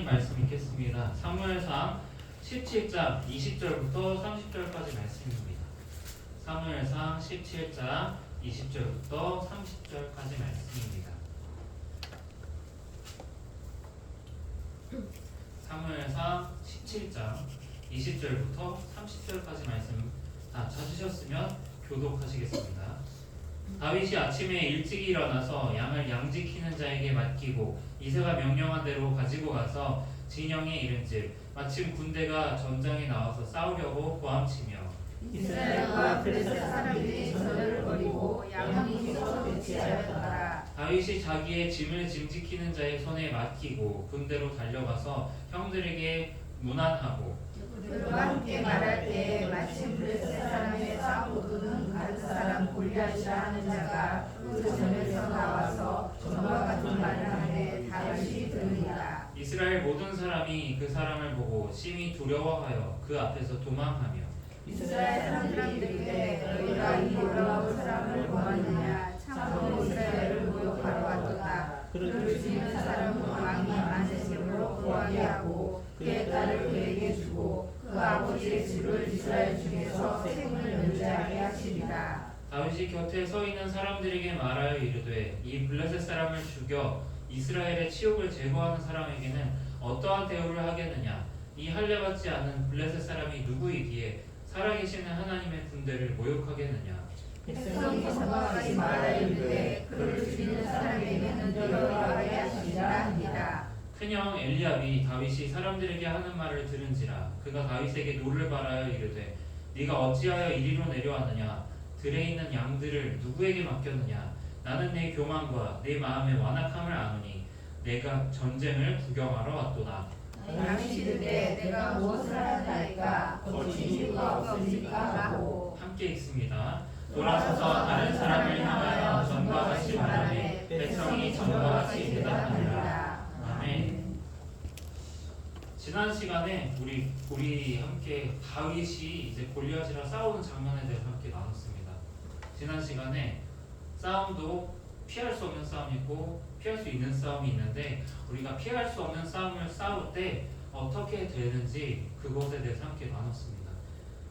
말씀 읽겠습니다. 사무엘상 17장 20절부터 30절까지 말씀입니다. 사무엘상 17장 20절부터 30절까지 말씀입니다. 사무엘상 17장 20절부터 30절까지 말씀 다 찾으셨으면 교독하시겠습니다. 다윗이 아침에 일찍 일어나서 양을 양지키는 자에게 맡기고 이새가 명령한 대로 가지고 가서 진영에 이른즉 마침 군대가 전장에 나와서 싸우려고 고함치며 이스라엘과 블레셋 사람들이 저를 버리고 양을 길에서 대치하였더라. 다윗이 자기의 짐을 짐지키는 자의 손에 맡기고 군대로 달려가서 형들에게 문안하고 그들과 함께 말할 때에 마침 블레셋 사람의 싸우도는 가드 사람 골리앗이라 하는 자가 그 전에서 나와서 전과 같은 말을 하되 다윗이 들으니라. 이스라엘 모든 사람이 그 사람을 보고 심히 두려워하여 그 앞에서 도망하며 이스라엘 사람들이 이르되 너희가 이 올라온 사람을 보았느냐. 참으로 이스라엘을 모욕하러 왔도다. 그를 죽이는 사람은 왕이 만세색으로 구하게 하고 그의 딸을 그에게 주고 그 아버지의 집을 이스라엘 중에서 생을 면제하게 하시리라. 다윗이 곁에 서 있는 사람들에게 말하여 이르되 이 블레셋 사람을 죽여 이스라엘의 치욕을 제거하는 사람에게는 어떠한 대우를 하겠느냐. 이 할례받지 않은 블레셋 사람이 누구이기에 살아계시는 하나님의 군대를 모욕하겠느냐. 백성이 전과같이 말하여 이르되 그를 죽이는 사람에게는 이러하게 하시리라 하니라. 큰형 엘리압이 다윗이 사람들에게 하는 말을 들은지라 그가 다윗에게 노를 바라여 이르되 네가 어찌하여 이리로 내려왔느냐. 들에 있는 양들을 누구에게 맡겼느냐. 나는 내 교만과 내 마음의 완악함을 아노니 내가 전쟁을 구경하러 왔도다. 다윗이 이르되 내가 무엇을 하나이까 거친 이유가 없으니까 하고 함께 읽습니다. 돌아서서 다른 사람을 향하여 전과 같이 말하되 백성이 전과 같이 대답하니라. 아멘. 지난 시간에 우리 함께 다윗이 이제 골리앗이랑 싸우는 장면에 대해서 함께 나눴습니다. 지난 시간에 싸움도 피할 수 없는 싸움이 있고 피할 수 있는 싸움이 있는데 우리가 피할 수 없는 싸움을 싸울 때 어떻게 되는지 그것에 대해서 함께 나눴습니다.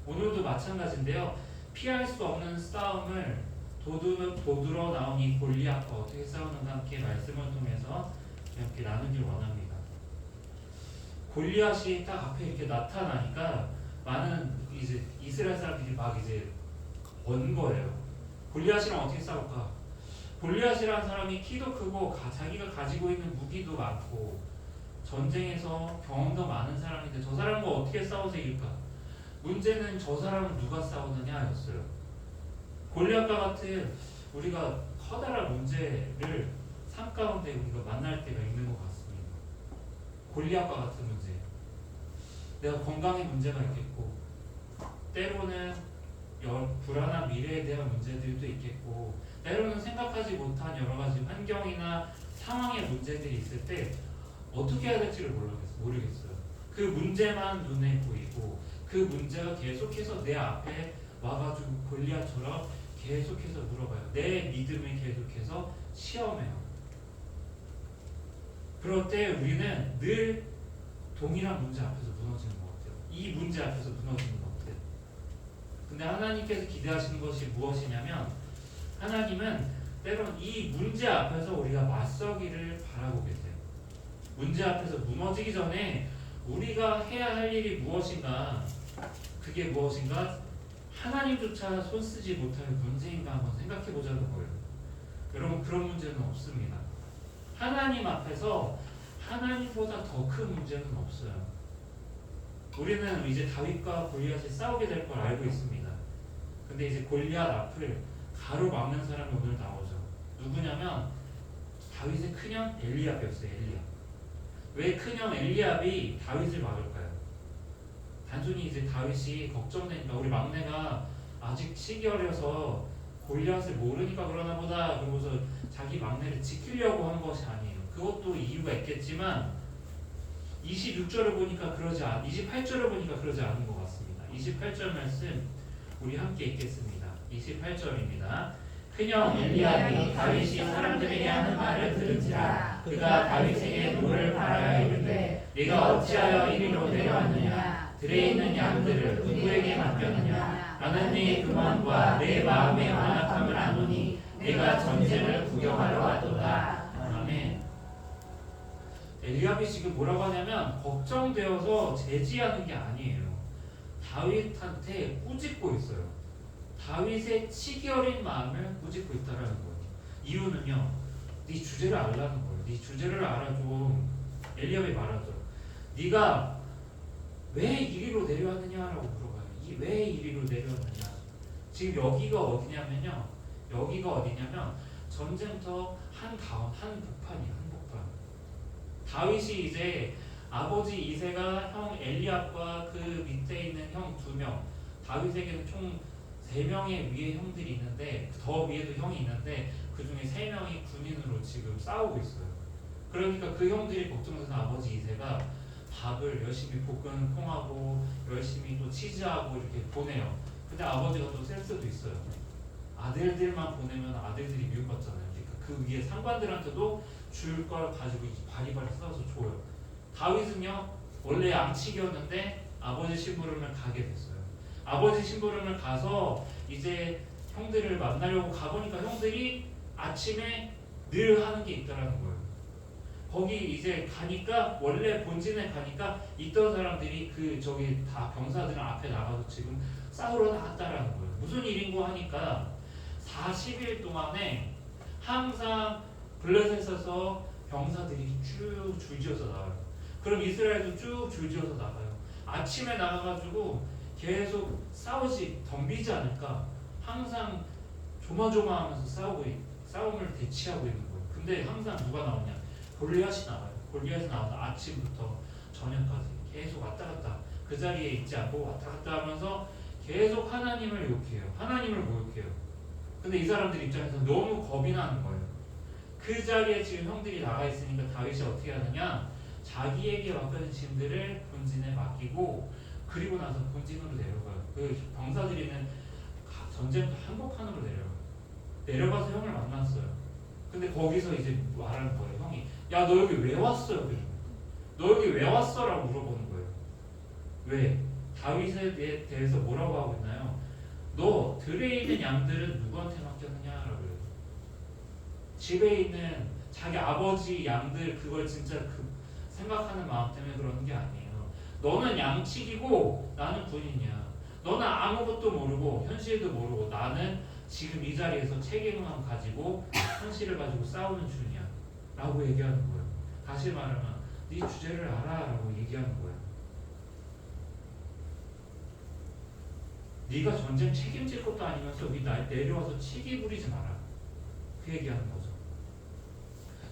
오늘도 마찬가지인데요. 피할 수 없는 싸움을 도두러 나온 이 골리앗과 어떻게 싸우는가 함께 말씀을 통해서 함께 나누길 원합니다. 골리앗이 딱 앞에 이렇게 나타나니까 많은 이제 이스라엘 사람들이 막 이제 원 거예요. 골리앗이랑 어떻게 싸울까? 골리앗이라는 사람이 키도 크고 자기가 가지고 있는 무기도 많고 전쟁에서 경험도 많은 사람인데 저 사람과 어떻게 싸워서 이길까? 문제는 저 사람은 누가 싸우느냐였어요. 골리앗과 같은 우리가 커다란 문제를 삶 가운데 우리가 만날 때가 있는 것 같습니다. 골리앗과 같은 문제. 내가 건강의 문제가 있겠고 때로는 불안한 미래에 대한 문제들도 있겠고 때로는 생각하지 못한 여러 가지 환경이나 상황의 문제들이 있을 때 어떻게 해야 될지를 모르겠어요. 그 문제만 눈에 보이고 그 문제가 계속해서 내 앞에 와가지고 골리앗처럼 계속해서 물어봐요. 내 믿음을 계속해서 시험해요. 그럴 때 우리는 늘 동일한 문제 앞에서 무너지는 것 같아요. 이 문제 앞에서 무너지는 것 같아요. 근데 하나님께서 기대하시는 것이 무엇이냐면 하나님은 때론 이 문제 앞에서 우리가 맞서기를 바라고 계세요. 문제 앞에서 무너지기 전에 우리가 해야 할 일이 무엇인가, 그게 무엇인가, 하나님조차 손쓰지 못할 문제인가 한번 생각해 보자는 거예요. 여러분 그런 문제는 없습니다. 하나님 앞에서 하나님보다 더 큰 문제는 없어요. 우리는 이제 다윗과 골리앗이 싸우게 될 걸 알고 있습니다. 근데 이제 골리앗 앞을 가로막는 사람이 오늘 나오죠. 누구냐면 다윗의 큰형 엘리압이었어요. 엘리압. 왜 큰형 엘리압이 다윗을 막을까요? 단순히 이제 다윗이 걱정되니까 우리 막내가 아직 치기 어려서 골리앗을 모르니까 그러나 보다 그러고서 자기 막내를 지키려고 한 것이 아니에요. 그것도 이유가 있겠지만 26절을 보니까 28절을 보니까 그러지 않은 것 같습니다. 28절 말씀 우리 함께 읽겠습니다. 28절입니다. 큰형 엘리압이 다윗이 사람들에게 하는 말을 들은지라 그가 다윗에게 노를 바라여 이르되 네가 어찌하여 이리로 내려왔느냐? 들에 있는 양들을 누구에게 맡겼느냐? 나는 네 교만과 내 마음의 완악함을 아노니 내가 전쟁을 구경하러 왔도다. 아멘. 엘리압이 지금 뭐라고 하냐면 걱정되어서 제지하는 게 아니에요. 다윗한테 꾸짖고 있어요. 다윗의 치기 어린 마음을 꾸짖고 있다라는 거예요. 이유는요, 네 주제를 알라는 거예요. 네 주제를 알아 좀. 엘리압이 말하죠. 네가 왜 이리로 내려왔느냐라고 물어봐요. 왜 이리로 내려왔느냐? 지금 여기가 어디냐면요. 여기가 어디냐면 전쟁터 한복판이에요. 한복판. 다윗이 이제 아버지 이새가 형 엘리압과 그 밑에 있는 형 2명, 다윗에게는 총 3명의 위에 형들이 있는데 더 위에도 형이 있는데 그 중에 3명이 군인으로 지금 싸우고 있어요. 그러니까 그 형들이 걱정돼서 아버지 이새가 밥을 열심히 볶음통하고 열심히 또 치즈하고 이렇게 보내요. 근데 아버지가 또 센스도 있어요. 아들들만 보내면 아들들이 미움받잖아요. 그러니까 그 위에 상관들한테도 줄 걸 가지고 바리바리 싸워서 줘요. 다윗은요, 원래 양치기였는데 아버지 심부름을 가게 됐어요. 아버지 심부름을 가서 이제 형들을 만나려고 가보니까 형들이 아침에 늘 하는 게 있다라는 거예요. 거기 이제 가니까 원래 본진에 가니까 있던 사람들이 그 저기 다 병사들 앞에 나가서 지금 싸우러 나갔다라는 거예요. 무슨 일인고 하니까 40일 동안에 항상 블레셋에서 병사들이 쭉 줄지어서 나와요. 그럼 이스라엘도 쭉 줄지어서 나가요. 아침에 나가가지고 계속 덤비지 않을까 항상 조마조마하면서 싸움을 대치하고 있는 거예요. 근데 항상 누가 나오냐? 골리앗이 나와요. 골리앗이 나와서 아침부터 저녁까지 계속 왔다 갔다 그 자리에 있지 않고 왔다 갔다 하면서 계속 하나님을 욕해요. 하나님을 모욕해요. 근데 이 사람들 입장에서 너무 겁이 나는 거예요. 그 자리에 지금 형들이 나가 있으니까 다윗이 어떻게 하느냐? 자기에게 맡겨진 짐들을 본진에 맡기고 그리고 나서 본진으로 내려가요. 그 병사들이는 전쟁터 한복판으로 내려가서 형을 만났어요. 근데 거기서 이제 말하는 거예요. 형이 야, 너 여기 왜 왔어? 너 여기 왜 왔어? 라고 물어보는 거예요. 왜? 다윗에 대해서 뭐라고 하고 있나요? 너 들에 있는 양들은 누구한테 맡겼느냐라고 해요. 집에 있는 자기 아버지 양들 그걸 진짜 생각하는 마음 때문에 그러는 게 아니에요. 너는 양치기고 나는 군인이야. 너는 아무것도 모르고 현실도 모르고 나는 지금 이 자리에서 책임만 가지고 현실을 가지고 싸우는 중이야 라고 얘기하는 거예요. 다시 말하면 네 주제를 알아 라고 얘기하는 거예요. 네가 전쟁 책임질 것도 아니면서 여기 내려와서 치기 부리지 마라. 그 얘기하는 거죠.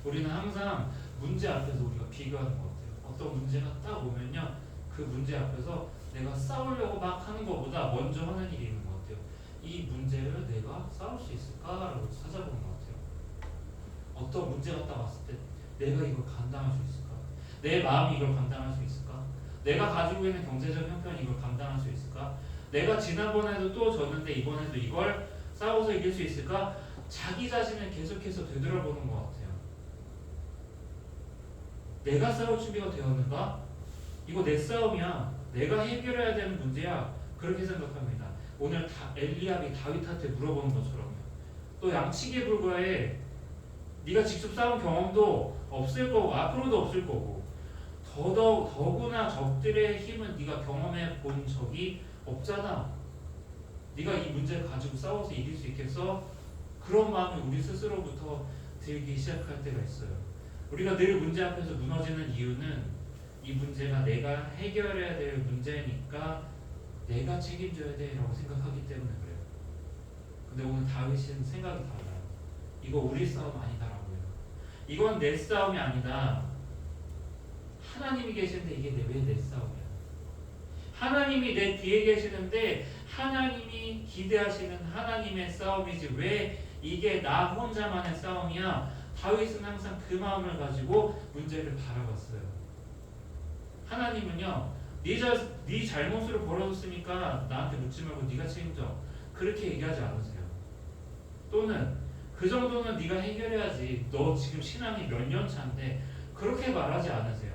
우리는 항상 문제 앞에서 우리가 비교하는 것 같아요. 어떤 문제가 딱 오면요, 그 문제 앞에서 내가 싸우려고 막 하는 것보다 먼저 하는 일이 있는 것 같아요. 이 문제를 내가 싸울 수 있을까라고 찾아보는 것 같아요. 어떤 문제가 딱 왔을 때 내가 이걸 감당할 수 있을까? 내 마음이 이걸 감당할 수 있을까? 내가 가지고 있는 경제적 형편이 이걸 감당할 수 있을까? 내가 지난번에도 또 졌는데 이번에도 이걸 싸워서 이길 수 있을까? 자기 자신을 계속해서 되돌아보는 것 같아요. 내가 싸울 준비가 되었는가? 이거 내 싸움이야. 내가 해결해야 되는 문제야. 그렇게 생각합니다. 오늘 엘리압이 다윗한테 물어보는 것처럼요. 또 양치기에 불과해. 네가 직접 싸운 경험도 없을 거고 앞으로도 없을 거고 더구나 적들의 힘은 네가 경험해 본 적이 없잖아. 네가 이 문제를 가지고 싸워서 이길 수 있겠어? 그런 마음이 우리 스스로부터 들기 시작할 때가 있어요. 우리가 늘 문제 앞에서 무너지는 이유는 이 문제가 내가 해결해야 될 문제니까 내가 책임져야 돼 라고 생각하기 때문에 그래요. 근데 오늘 다윗은 생각이 달라요. 이거 우리 싸움 아니다라고요. 이건 내 싸움이 아니다. 하나님이 계시는데 이게 왜 내 싸움이야? 하나님이 내 뒤에 계시는데 하나님이 기대하시는 하나님의 싸움이지 왜 이게 나 혼자만의 싸움이야? 다윗은 항상 그 마음을 가지고 문제를 바라봤어요. 하나님은요, 네 잘못으로 벌어졌으니까 나한테 묻지 말고 네가 책임져. 그렇게 얘기하지 않으세요. 또는 그 정도는 네가 해결해야지. 너 지금 신앙이 몇 년 차인데 그렇게 말하지 않으세요.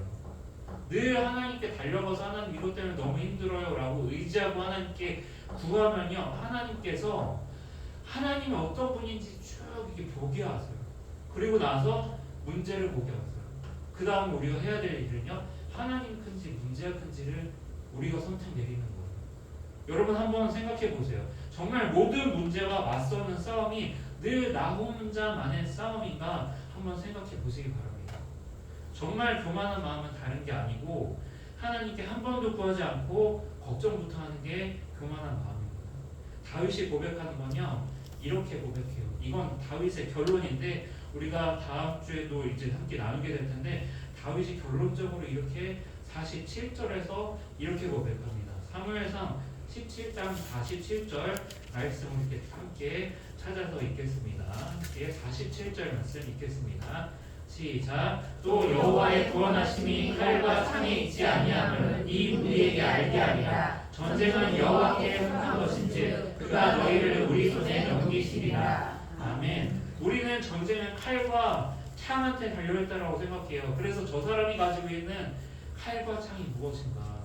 늘 하나님께 달려가서 하나님 이것 때문에 너무 힘들어요 라고 의지하고 하나님께 구하면요, 하나님께서 하나님이 어떤 분인지 쭉 이렇게 보게 하세요. 그리고 나서 문제를 보게 하세요. 그 다음 우리가 해야 될 일은요, 하나님 큰지 문제가 큰지를 우리가 선택 내리는 거예요. 여러분 한번 생각해 보세요. 정말 모든 문제와 맞서는 싸움이 늘 나 혼자만의 싸움인가 한번 생각해 보시기 바랍니다. 정말 교만한 마음은 다른 게 아니고 하나님께 한 번도 구하지 않고 걱정부터 하는 게 교만한 마음입니다. 다윗이 고백하는 건요, 이렇게 고백해요. 이건 다윗의 결론인데 우리가 다음 주에도 이제 함께 나누게 될 텐데, 다윗이 결론적으로 이렇게 47절에서 이렇게 고백합니다. 사무엘상 17장 47절 말씀을 이렇게 함께 찾아서 읽겠습니다. 함께 47절 말씀 읽겠습니다. 시작. 또 여호와의 구원하심이 칼과 창에 있지 아니함을 이 우리에게 알게 하리라. 전쟁은 여호와께 속한 것인지 그가 너희를 우리 손에 넘기시리라. 아멘. 우리는 전쟁은 칼과 창한테 달려있다라고 생각해요. 그래서 저 사람이 가지고 있는 칼과 창이 무엇인가?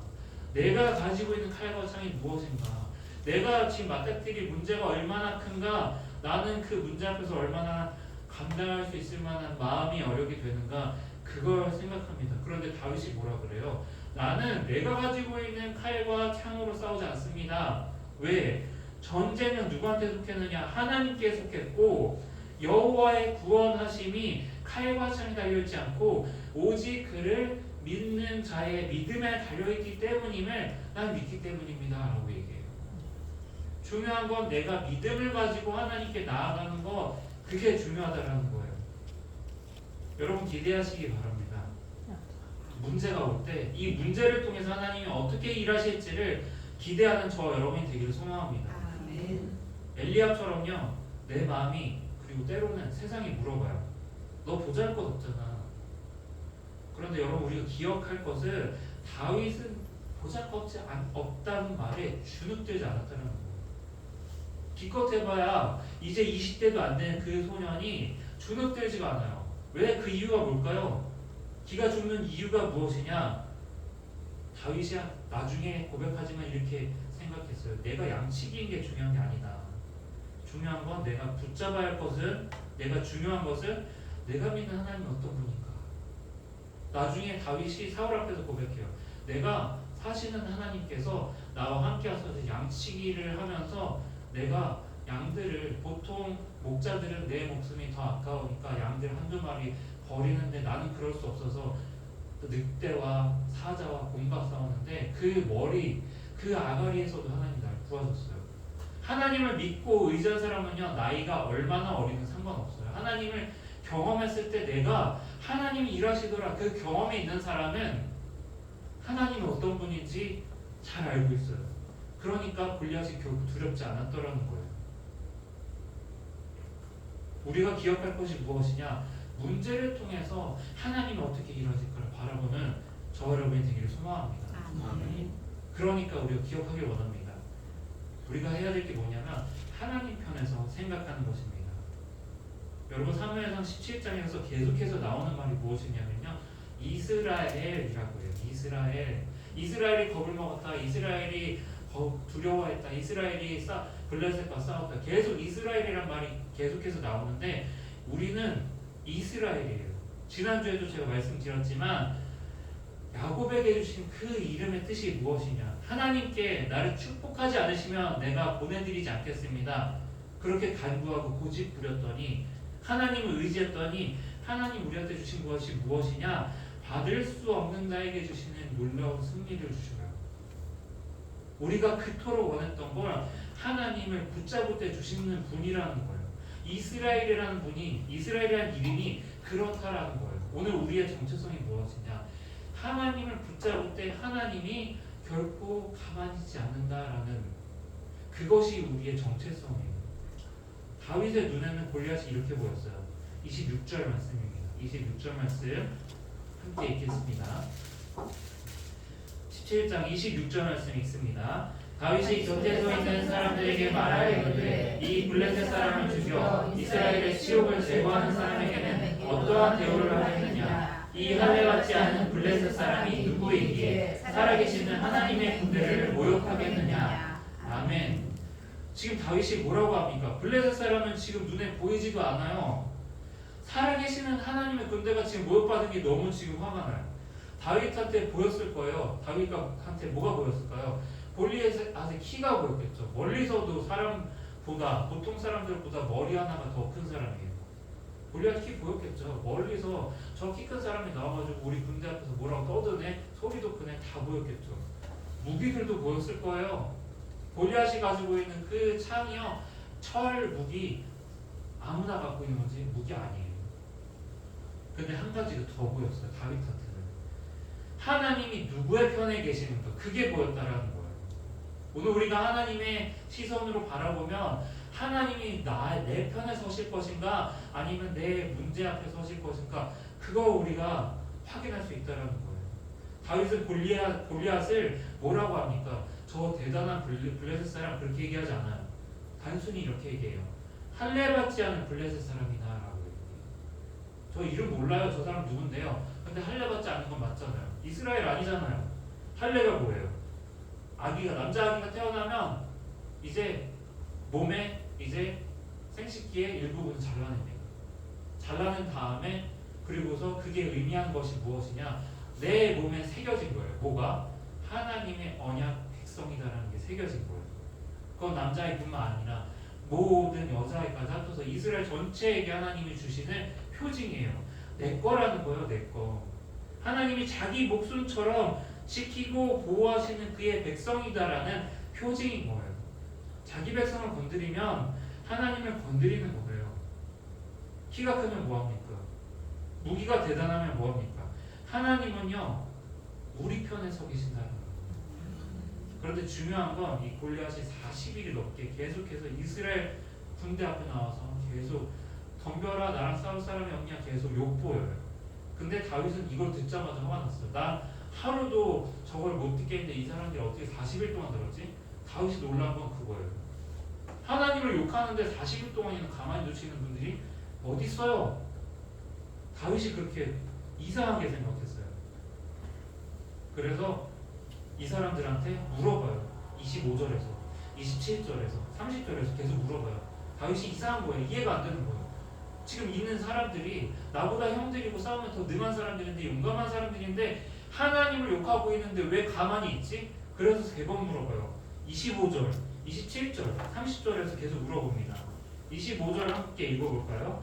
내가 가지고 있는 칼과 창이 무엇인가? 내가 지금 맞닥뜨릴 문제가 얼마나 큰가? 나는 그 문제 앞에서 얼마나 감당할 수 있을 만한 마음이 어렵게 되는가? 그걸 생각합니다. 그런데 다윗이 뭐라 그래요? 나는 내가 가지고 있는 칼과 창으로 싸우지 않습니다. 왜? 전쟁은 누구한테 속했느냐? 하나님께 속했고 여호와의 구원하심이 칼과 창에 달려있지 않고 오직 그를 믿는 자의 믿음에 달려있기 때문임을 난 믿기 때문입니다 라고 얘기해요. 중요한 건 내가 믿음을 가지고 하나님께 나아가는 거, 그게 중요하다라는 거예요. 여러분 기대하시기 바랍니다. 문제가 올 때 이 문제를 통해서 하나님이 어떻게 일하실지를 기대하는 저 여러분이 되기를 소망합니다. 엘리압처럼요, 내 마음이, 그리고 때로는 세상이 물어봐요. 너 보잘것없잖아. 그런데 여러분 우리가 기억할 것은 다윗은 보잘것없다는 말에 주눅들지 않았다는 거예요. 기껏해봐야 이제 20대도 안 되는 그 소년이 주눅들지가 않아요. 왜? 그 이유가 뭘까요? 기가 죽는 이유가 무엇이냐? 다윗이 나중에 고백하지만 이렇게 생각했어요. 내가 양치기인 게 중요한 게 아니다. 중요한 건 내가 붙잡아야 할 것은, 내가 중요한 것은 내가 믿는 하나님이 어떤 분인가. 나중에 다윗이 사울 앞에서 고백해요. 내가 사시는 하나님께서 나와 함께 하셔서 양치기를 하면서 내가 양들을, 보통 목자들은 내 목숨이 더 아까우니까 양들 한두 마리 버리는데 나는 그럴 수 없어서 늑대와 사자와 곰과 싸우는데 그 머리, 그 아가리에서도 하나님 날 구하셨어요. 하나님을 믿고 의지한 사람은요, 나이가 얼마나 어리든 상관없어요. 하나님을 경험했을 때 내가 하나님이 일하시더라, 그 경험이 있는 사람은 하나님이 어떤 분인지 잘 알고 있어요. 그러니까 골리앗이 결국 두렵지 않았더라는 거예요. 우리가 기억할 것이 무엇이냐? 문제를 통해서 하나님이 어떻게 일하실까를 바라보는 저 여러분이 되기를 소망합니다. 그러니까 우리가 기억하길 원합니다. 우리가 해야 될 게 뭐냐면 하나님 편에서 생각하는 것입니다. 여러분 사무엘상 17장에서 계속해서 나오는 말이 무엇이냐면요, 이스라엘이라고 해요. 이스라엘이 겁을 먹었다. 이스라엘이 두려워했다. 이스라엘이 블레셋과 싸웠다. 계속 이스라엘이란 말이 계속해서 나오는데 우리는 이스라엘이에요. 지난주에도 제가 말씀드렸지만 야곱에게 주신 그 이름의 뜻이 무엇이냐? 하나님께 나를 축복하지 않으시면 내가 보내드리지 않겠습니다. 그렇게 간구하고 고집 부렸더니, 하나님을 의지했더니 하나님 우리한테 주신 것이 무엇이냐? 받을 수 없는 자에게 주시는 놀라운 승리를 주셔요. 우리가 그토록 원했던 걸 하나님을 붙잡을 때 주시는 분이라는 거예요. 이스라엘이라는 분이, 이스라엘이라는 이름이 그렇다라는 거예요. 오늘 우리의 정체성이 무엇이냐? 하나님을 붙잡을 때 하나님이 결코 가만히 있지 않는다라는, 그것이 우리의 정체성이에요. 다윗의 눈에는 골리앗이 이렇게 보였어요. 26절 말씀입니다. 26절 말씀 함께 읽겠습니다. 17장 26절 말씀 읽습니다. 다윗이 곁에 서 있는 사람들에게 말하기를 이 블레셋 사람을 죽여 이스라엘의 치욕을 제거하는 사람에게는 어떠한 대우를 하겠느냐? 이 할례받지 않은 블레셋 사람이 누구이기에 살아계시는 하나님의 군대를 모욕하겠느냐. 아멘. 지금 다윗이 뭐라고 합니까? 블레셋 사람은 지금 눈에 보이지도 않아요. 살아계시는 하나님의 군대가 지금 모욕받은 게 너무 지금 화가 나요. 다윗한테 보였을 거예요. 다윗한테 뭐가 보였을까요? 골리앗의 키가 보였겠죠. 멀리서도 사람보다, 보통 사람들보다 머리 하나가 더 큰 사람이에요. 골리앗 키 보였겠죠. 멀리서 저 키 큰 사람이 나와가지고 우리 군대 앞에서 뭐라고 떠드네, 소리도 크네, 다 보였겠죠. 무기들도 보였을 거예요. 골리앗이 가지고 있는 그 창이요, 철 무기, 아무나 갖고 있는 거지 무기 아니에요. 근데 한 가지가 더 보였어요. 다윗한테는 하나님이 누구의 편에 계시는가, 그게 보였다라는 거예요. 오늘 우리가 하나님의 시선으로 바라보면 하나님이 내 편에 서실 것인가 아니면 내 문제 앞에 서실 것인가, 그거 우리가 확인할 수 있다라는 거예요. 다윗은 골리앗을 뭐라고 합니까? 저 대단한 블레셋 사람, 그렇게 얘기하지 않아요. 단순히 이렇게 얘기해요. 할례받지 않은 블레셋 사람이다라고 얘기해요. 저 이름 몰라요. 저 사람 누군데요? 근데 할례받지 않은 건 맞잖아요. 이스라엘 아니잖아요. 할례가 뭐예요? 남자 아기가 태어나면 이제 몸에 이제 생식기의 일부분을 잘라냅니다. 잘라낸 다음에 그리고서 그게 의미하는 것이 무엇이냐? 내 몸에 새겨진 거예요. 뭐가? 하나님의 언약 백성이다라는 게 새겨진 거예요. 그건 남자아이뿐만 아니라 모든 여자아이까지 합쳐서 이스라엘 전체에게 하나님이 주시는 표징이에요. 내 거라는 거예요. 내 거. 하나님이 자기 목숨처럼 지키고 보호하시는 그의 백성이다라는 표징인 거예요. 자기 백성을 건드리면 하나님을 건드리는 거예요. 키가 크면 뭐합니까? 무기가 대단하면 뭐합니까? 하나님은요, 우리 편에 서 계신다는 거예요. 그런데 중요한 건 이 골리앗이 40일이 넘게 계속해서 이스라엘 군대 앞에 나와서 계속 덤벼라, 나랑 싸울 사람이 없냐, 계속 욕보여요. 근데 다윗은 이걸 듣자마자 화가 났어요. 난 하루도 저걸 못 듣겠는데 이 사람들이 어떻게 40일 동안 들었지? 다윗이 놀란 건 그거예요. 하나님을 욕하는데 40일 동안이나 가만히 두시는 분들이 어디 있어요? 다윗이 그렇게 이상하게 생각했어요. 그래서 이 사람들한테 물어봐요. 25절에서 27절에서 30절에서 계속 물어봐요. 다윗이 이상한 거예요. 이해가 안 되는 거예요. 지금 있는 사람들이 나보다 형들이고 싸우면 더 능한 사람들인데, 용감한 사람들인데 하나님을 욕하고 있는데 왜 가만히 있지? 그래서 3번 물어봐요. 25절, 27절, 30절에서 계속 물어봅니다. 25절 함께 읽어볼까요?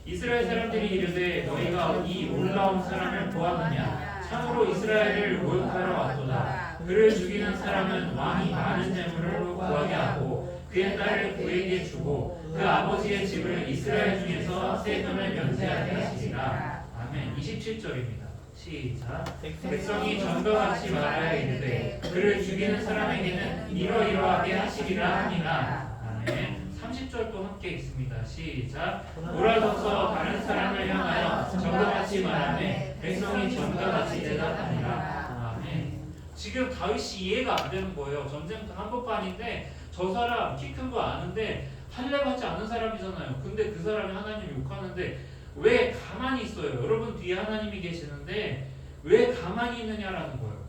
이스라엘 사람들이 이르되 너희가 이 올라온 사람을 보았느냐? 참으로 이스라엘을 모욕하러 왔도다. 그를 죽이는 사람은 왕이 많은 재물을 구하게 하고 그의 딸을 그에게 주고 그 아버지의 집을 이스라엘 중에서 세금을 면세하게 하시리라. 아멘. 27절입니다. 시작. 백성이 전과 같이 말하여 이르되 그를 죽이는 사람에게는 이러이러하게 하시리라 하니라. 아멘. 30절도 함께 있습니다. 시작. 돌아서서 다른 사람을 향하여 전과 같이 말하매 백성이 전과 같이 대답하니라. 아멘. 지금 다윗이 이해가 안 되는 거예요. 전쟁터 한복판인데 저 사람 키 큰 거 아는데 할례받지 않은 사람이잖아요. 근데 그 사람이 하나님 욕하는데 왜 가만히 있어요? 여러분 뒤에 하나님이 계시는데 왜 가만히 있느냐라는 거예요.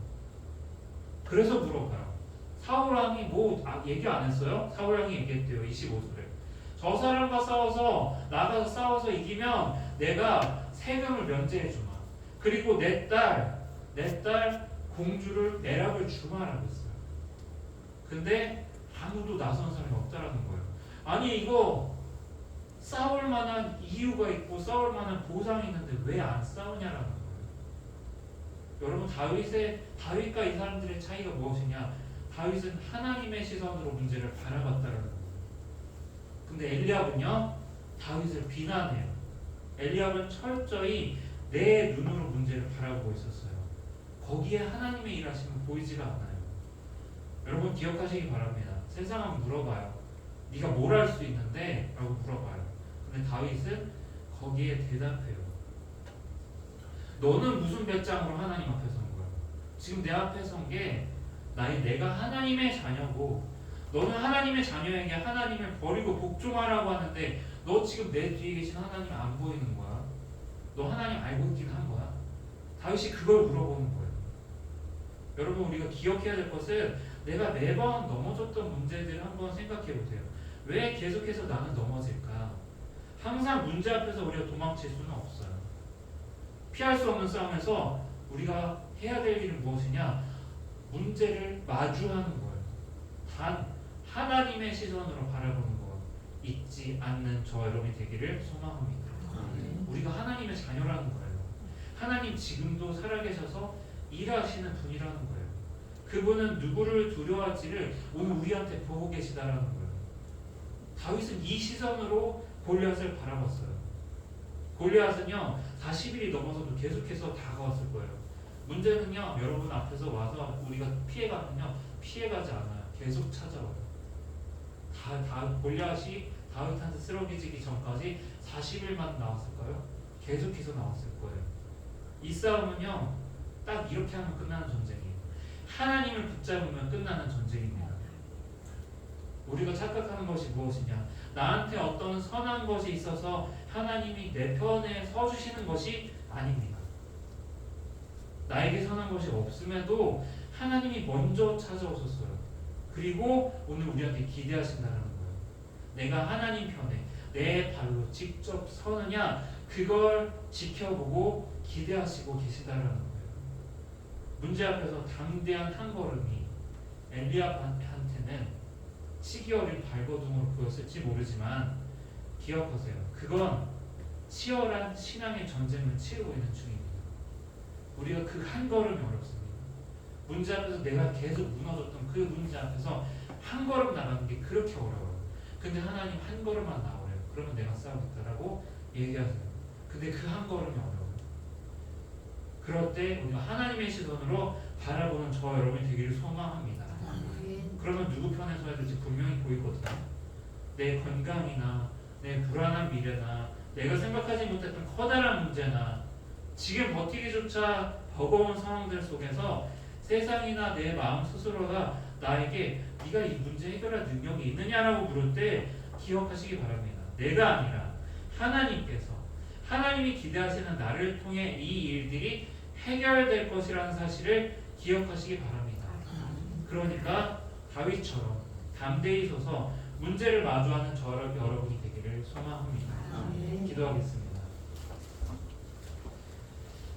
그래서 물어봐요. 사울왕이 얘기 안 했어요? 사울왕이 얘기했대요. 25절에. 저 사람과 싸워서 나가서 싸워서 이기면 내가 세금을 면제해 주마. 그리고 내 딸 공주를 내락을 주마라고 했어요. 근데 아무도 나선 사람이 없다라는 거예요. 아니 이거 싸울 만한 이유가 있고 싸울 만한 보상이 있는데 왜 안 싸우냐라는 거예요. 여러분 다윗과 이 사람들의 차이가 무엇이냐? 다윗은 하나님의 시선으로 문제를 바라봤다라는 거예요. 근데 엘리압은요, 다윗을 비난해요. 엘리압은 철저히 내 눈으로 문제를 바라보고 있었어요. 거기에 하나님의 일하심은 보이지가 않아요. 여러분 기억하시기 바랍니다. 세상은 물어봐요. 네가 뭘 할 수 있는데? 라고 물어봐요. 근데 다윗은 거기에 대답해요. 너는 무슨 배짱으로 하나님 앞에 선 거야? 지금 내 앞에 선 게 내가 하나님의 자녀고 너는 하나님의 자녀에게 하나님을 버리고 복종하라고 하는데 너 지금 내 뒤에 계신 하나님 안 보이는 거야? 너 하나님 알고 있긴 한 거야? 다윗이 그걸 물어보는 거예요. 여러분 우리가 기억해야 될 것은 내가 매번 넘어졌던 문제들을 한번 생각해 보세요. 왜 계속해서 나는 넘어질까? 항상 문제 앞에서 우리가 도망칠 수는 없어요. 피할 수 없는 싸움에서 우리가 해야 될 일은 무엇이냐? 문제를 마주하는 거예요. 단 하나님의 시선으로 바라보는 것 잊지 않는 저 여러분이 되기를 소망합니다. 우리가 하나님의 자녀라는 거예요. 하나님 지금도 살아계셔서 일하시는 분이라는 거예요. 그분은 누구를 두려워할지를 오늘 우리한테 보고 계시다라는 거예요. 다윗은 이 시선으로 골리앗을 바라봤어요. 골리앗은요 40일이 넘어서도 계속해서 다가왔을 거예요. 문제는요 여러분 앞에서 와서 우리가 피해가면요 피해가지 않아요. 계속 찾아와요. 골리앗이 다윗한테 쓰러지기 전까지 40일만 나왔을까요? 계속해서 나왔을 거예요. 이 싸움은요 딱 이렇게 하면 끝나는 전쟁이에요. 하나님을 붙잡으면 끝나는 전쟁입니다. 우리가 착각하는 것이 무엇이냐? 나한테 어떤 선한 것이 있어서 하나님이 내 편에 서주시는 것이 아닙니다. 나에게 선한 것이 없음에도 하나님이 먼저 찾아오셨어요. 그리고 오늘 우리한테 기대하신다는 거예요. 내가 하나님 편에 내 발로 직접 서느냐 그걸 지켜보고 기대하시고 계시다는 거예요. 문제 앞에서 담대한 한 걸음이 엘리압한테는 시기 어린 발버둥으로 보였을지 모르지만 기억하세요. 그건 치열한 신앙의 전쟁을 치르고 있는 중입니다. 우리가 그 한 걸음이 어렵습니다. 문제 앞에서 내가 계속 무너졌던 그 문제 앞에서 한 걸음 나가는 게 그렇게 어려워요. 근데 하나님 한 걸음만 나오래요. 그러면 내가 싸우겠다라고 얘기하세요. 근데 그 한 걸음이 어려워요. 그럴 때 우리가 하나님의 시선으로 바라보는 저 여러분이 되기를 소망합니다. 그러면 누구 편에 서야 될지 분명히 보이거든요. 내 건강이나 내 불안한 미래나 내가 생각하지 못했던 커다란 문제나 지금 버티기조차 버거운 상황들 속에서 세상이나 내 마음 스스로가 나에게 네가 이 문제 해결할 능력이 있느냐라고 물을 때 기억하시기 바랍니다. 내가 아니라 하나님께서 하나님이 기대하시는 나를 통해 이 일들이 해결될 것이라는 사실을 기억하시기 바랍니다. 그러니까 다윗처럼 담대히 서서 문제를 마주하는 저 여러분이 되기를 소망합니다. 기도하겠습니다.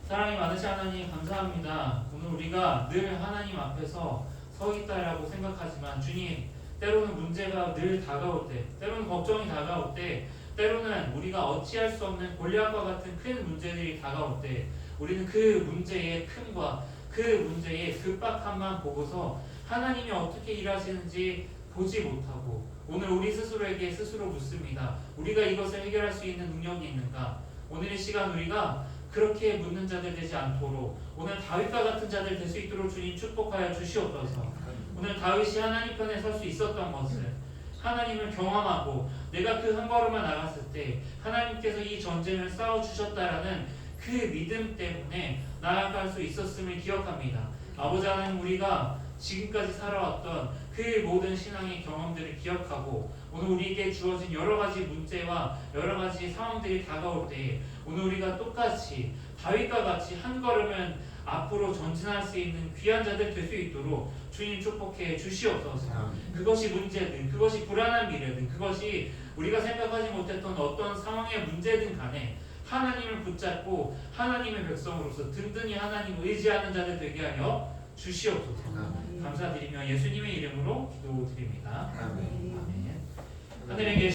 사랑이 많으신 하나님 감사합니다. 오늘 우리가 늘 하나님 앞에서 서 있다라고 생각하지만 주님 때로는 문제가 늘 다가올 때 때로는 걱정이 다가올 때 때로는 우리가 어찌할 수 없는 골리앗과 같은 큰 문제들이 다가올 때 우리는 그 문제의 큼과 그 문제의 급박함만 보고서 하나님이 어떻게 일하시는지 보지 못하고 오늘 우리 스스로에게 스스로 묻습니다. 우리가 이것을 해결할 수 있는 능력이 있는가? 오늘 이 시간 우리가 그렇게 묻는 자들 되지 않도록 오늘 다윗과 같은 자들 될 수 있도록 주님 축복하여 주시옵소서. 오늘 다윗이 하나님 편에 설 수 있었던 것을 하나님을 경험하고 내가 그 한 걸음만 나갔을 때 하나님께서 이 전쟁을 싸워주셨다라는 그 믿음 때문에 나아갈 수 있었음을 기억합니다. 아버지 하나님 우리가 지금까지 살아왔던 그 모든 신앙의 경험들을 기억하고 오늘 우리에게 주어진 여러 가지 문제와 여러 가지 상황들이 다가올 때 오늘 우리가 똑같이 다윗과 같이 한 걸음은 앞으로 전진할 수 있는 귀한 자들 될 수 있도록 주님 축복해 주시옵소서. 그것이 문제든 그것이 불안한 미래든 그것이 우리가 생각하지 못했던 어떤 상황의 문제든 간에 하나님을 붙잡고 하나님의 백성으로서 든든히 하나님을 의지하는 자들 되게 하여 주시옵소서. 감사드리며 예수님의 이름으로 기도드립니다. 아멘. 하늘에 계신